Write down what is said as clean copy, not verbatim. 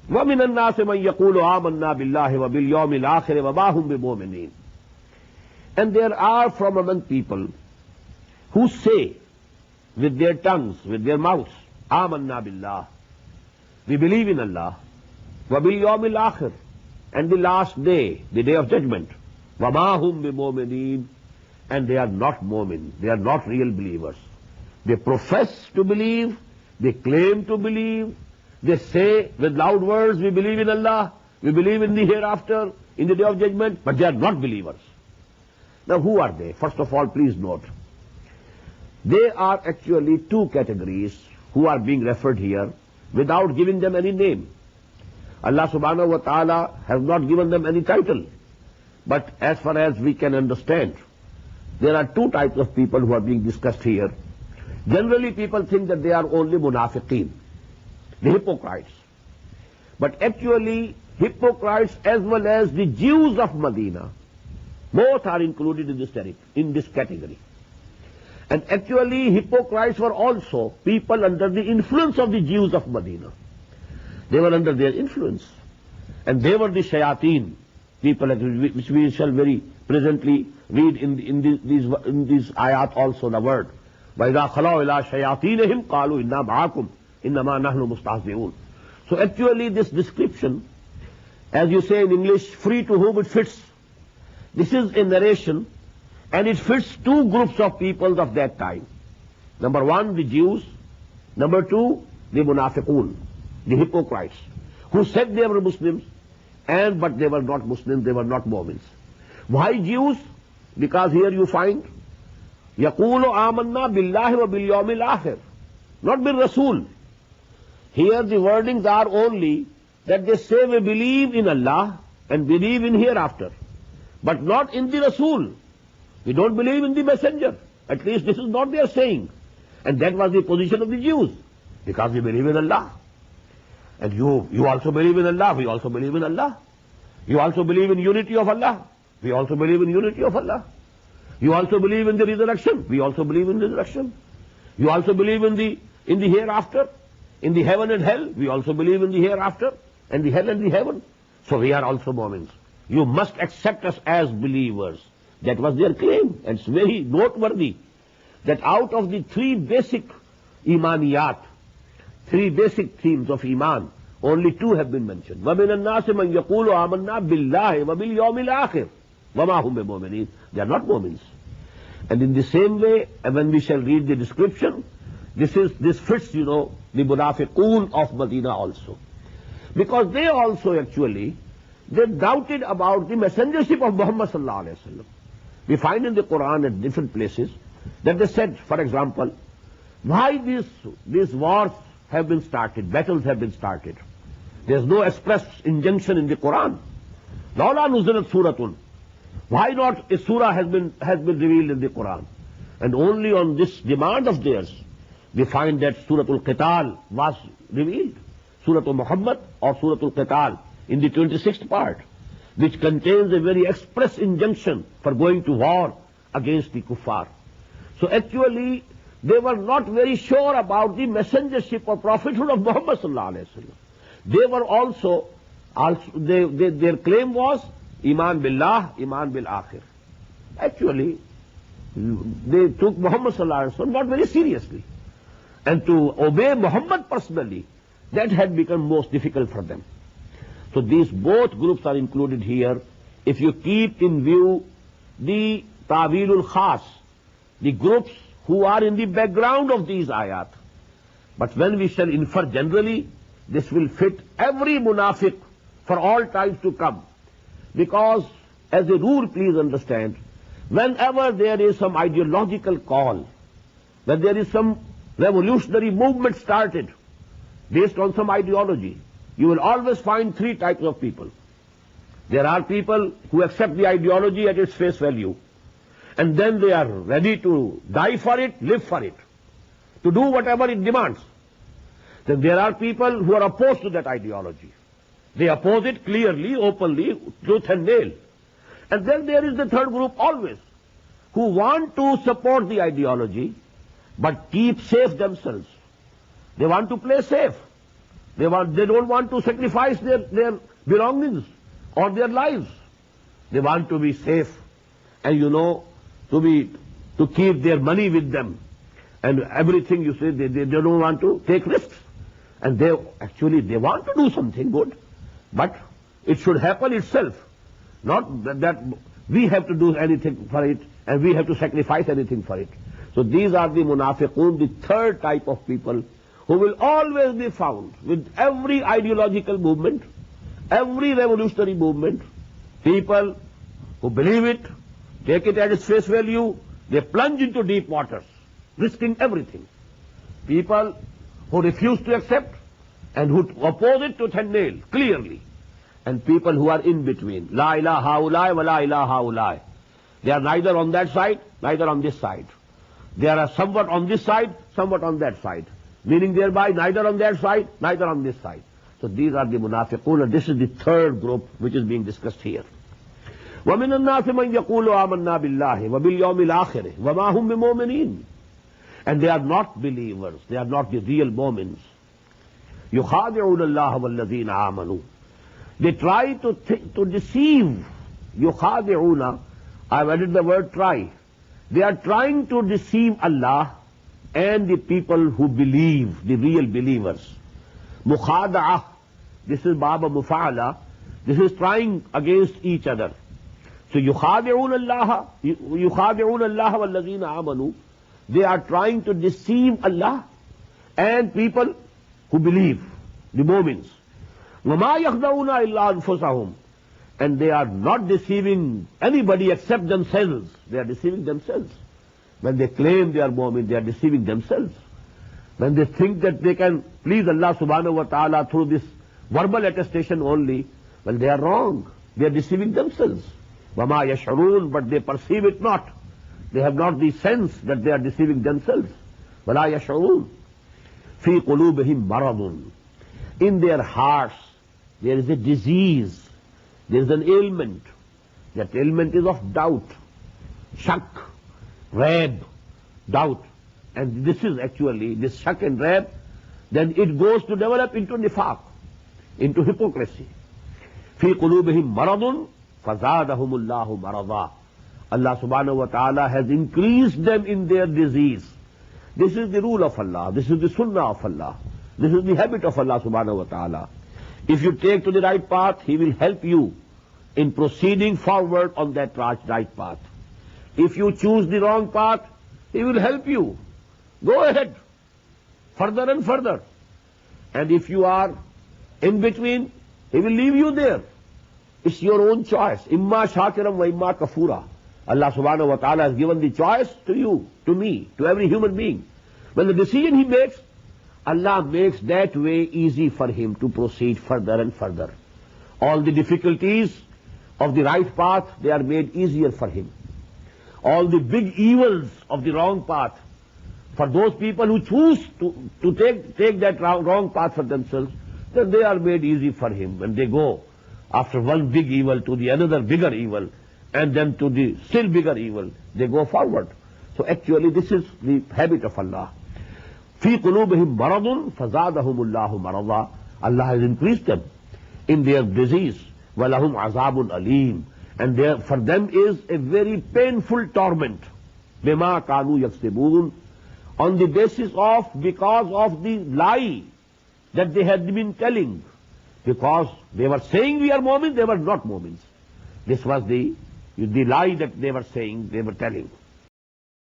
وَمِنَ النَّاسِ مَنْ يَقُولُ آمَنَّا بِاللَّهِ وَبِالْيَوْمِ الْآخِرِ وَمَا هُمْ بِمُؤْمِنِينَ. And there are from among people who say with their tongues, with their mouths, آمَنَّا بِاللَّهِ, we believe in Allah, وَبِالْيَوْمِ الْآخِرِ, and the last day, the day of judgment, وَمَا هُمْ بِمُؤْمِنِينَ, and they are not mu'min, they are not real believers. They profess to believe, they claim to believe, they say with loud words, we believe in Allah, we believe in the hereafter, in the day of judgment, but they are not believers. Now who are they? First of all, please note, they are actually two categories who are being referred here without giving them any name. Allah subhanahu wa ta'ala has not given them any title. But as far as we can understand, there are two types of people who are being discussed here. Generally people think that they are only munafiqeen, the hypocrites. But actually hypocrites as well as the Jews of Medina, both are included in this category. And actually hypocrites were also people under the influence of the Jews of Medina. They were under their influence. And they were the shayateen, people which we shall very presently read in these ayat also the word. وَإِذَا خَلَوْا إِلَىٰ شَيَاطِينِهِمْ قَالُوا إِنَّا مَعَكُمْ إِنَّمَا نَحْنُ مُسْتَهْزِئُونَ. So actually this description, as you say in English, free to whom it fits. This is a narration and it fits two groups of people of that time. Number one, the Jews. Number two, the Munafiqun, the hypocrites, who said they were Muslims, but they were not Muslims, they were not Mu'mins. Why Jews? Because here you find, يَقُولُ آمَنَّا بِاللَّهِ وَبِالْيَوْمِ الْآخِرِ, not bil Rasul. Here the wordings are only that they say we believe in Allah and believe in hereafter, but not in the Rasul. We don't believe in the messenger. At least this is not their saying. And that was the position of the Jews, because we believe in Allah. And you also believe in Allah, we also believe in Allah. You also believe in unity of Allah, we also believe in unity of Allah. You also believe in the resurrection, we also believe in resurrection. You also believe in the hereafter, in the heaven and hell, we also believe in the hereafter, and the hell and the heaven. So we are also Mu'mins. You must accept us as believers. That was their claim, and it's very noteworthy that out of the three basic imaniyat, three basic themes of Iman, only two have been mentioned. وَمِنَ النَّاسِ مَنْ يَقُولُ آمَنَّا بِاللَّهِ وَبِالْيَوْمِ الْآخِرِ وَمَا هُمْ بِمُؤْمِنِينَ. They are not Mu'mins. And in the same way, when we shall read the description, this fits, the Munafiqun of Medina also. Because they also actually, they doubted about the messengership of Muhammad sallallahu alaihi wasallam. We find in the Quran at different places that they said, for example, why these wars have been started, battles have been started. There's no express injunction in the Quran. لَوْلَا نُزِلَتْ سُورَةٌ. Why not a surah has been revealed in the Quran? And only on this demand of theirs, we find that Suratul Qital was revealed. Suratul Muhammad or Suratul Qital in the 26th part, which contains a very express injunction for going to war against the kuffar. So actually, they were not very sure about the messengership or prophethood of Muhammad sallallahu alaihi wasallam. They were also their claim was Iman billah, Iman bil akhir. Actually, they took Muhammad sallallahu alaihi wasallam not very seriously. And to obey Muhammad personally, that had become most difficult for them. So these both groups are included here. If you keep in view the Ta'wilul Khas, the groups who are in the background of these ayat. But when we shall infer generally, this will fit every munafiq for all times to come. Because, as a rule, please understand, whenever there is some ideological call, when there is some revolutionary movement started based on some ideology, you will always find three types of people. There are people who accept the ideology at its face value, and then they are ready to die for it, live for it, to do whatever it demands. Then there are people who are opposed to that ideology. They oppose it clearly, openly, tooth and nail. And then there is the third group always, who want to support the ideology, but keep safe themselves. They want to play safe. They don't want to sacrifice their belongings or their lives. They want to be safe and, to keep their money with them. And everything, they don't want to take risks. And they want to do something good. But it should happen itself. Not that we have to do anything for it and we have to sacrifice anything for it. So these are the munafiqun, the third type of people who will always be found with every ideological movement, every revolutionary movement. People who believe it, take it at its face value, they plunge into deep waters, risking everything. People who refuse to accept and who oppose it tooth and nail, clearly. And people who are in between. La ilaha ulai wa la ilaha ulai. They are neither on that side, neither on this side. They are somewhat on this side, somewhat on that side. Meaning thereby neither on that side, neither on this side. So these are the munafiqun, and this is the third group which is being discussed here. وَمِنَ النَّاسِ مَنْ يَقُولُ آمَنَّا بِاللَّهِ وَبِالْيَوْمِ الْآخِرِ وَمَا هُمْ بِمُؤْمِنِينَ. And they are not believers, they are not the real mu'mins. يُخَادِعُونَ اللَّهَ وَالَّذِينَ آمَنُوا. They try to deceive. يُخَادِعُونَ, I've added the word try. They are trying to deceive Allah and the people who believe, the real believers. Mukhada'ah, this is Baba Mufa'ala, this is trying against each other. So yukhadi'un Allah وَالَّذِينَ آمَنُوا. They are trying to deceive Allah and people who believe, the mu'mins. وَمَا يَخْدَعُونَ إِلَّا أَنفُسَهُمْ. And they are not deceiving anybody except themselves. They are deceiving themselves. When they claim they are mu'min, they are deceiving themselves. When they think that they can please Allah subhanahu wa ta'ala through this verbal attestation only, well, they are wrong. They are deceiving themselves. وَمَا يَشْعُرُونَ. But they perceive it not. They have not the sense that they are deceiving themselves. وَلَا يَشْعُرُونَ. فِي قُلُوبِهِمْ مَرَضٌ. In their hearts there is a disease. There is an ailment. That ailment is of doubt, shak, raib, doubt. And this is actually, this shak and raib, then it goes to develop into nifaq, into hypocrisy. فِي قُلُوبِهِمْ مَرَضٌ فَزَادَهُمُ اللَّهُ مَرَضًا. Allah subhanahu wa ta'ala has increased them in their disease. This is the rule of Allah. This is the sunnah of Allah. This is the habit of Allah subhanahu wa ta'ala. If you take to the right path, He will help you in proceeding forward on that right path. If you choose the wrong path, He will help you. Go ahead, further and further. And if you are in between, He will leave you there. It's your own choice. Imma shakiram wa imma kafura. Allah subhanahu wa ta'ala has given the choice to you, to me, to every human being. When the decision He makes, Allah makes that way easy for him to proceed further and further. All the difficulties of the right path, they are made easier for him. All the big evils of the wrong path, for those people who choose to take that wrong path for themselves, then they are made easy for him. When they go after one big evil to the another bigger evil, and then to the still bigger evil, they go forward. So actually this is the habit of Allah. فِي قُلُوبِهِمْ مَرَضٌ فَزَادَهُمُ اللَّهُ مَرَضًا. Allah has increased them in their disease. وَلَهُمْ عَذَابٌ أَلِيمٌ. And for them is a very painful torment. بِمَا كَانُوا يَكْسِبُونَ. On the basis of, because of the lie that they had been telling. Because they were saying we are mu'min, they were not mu'mins. This was the lie that they were saying, they were telling.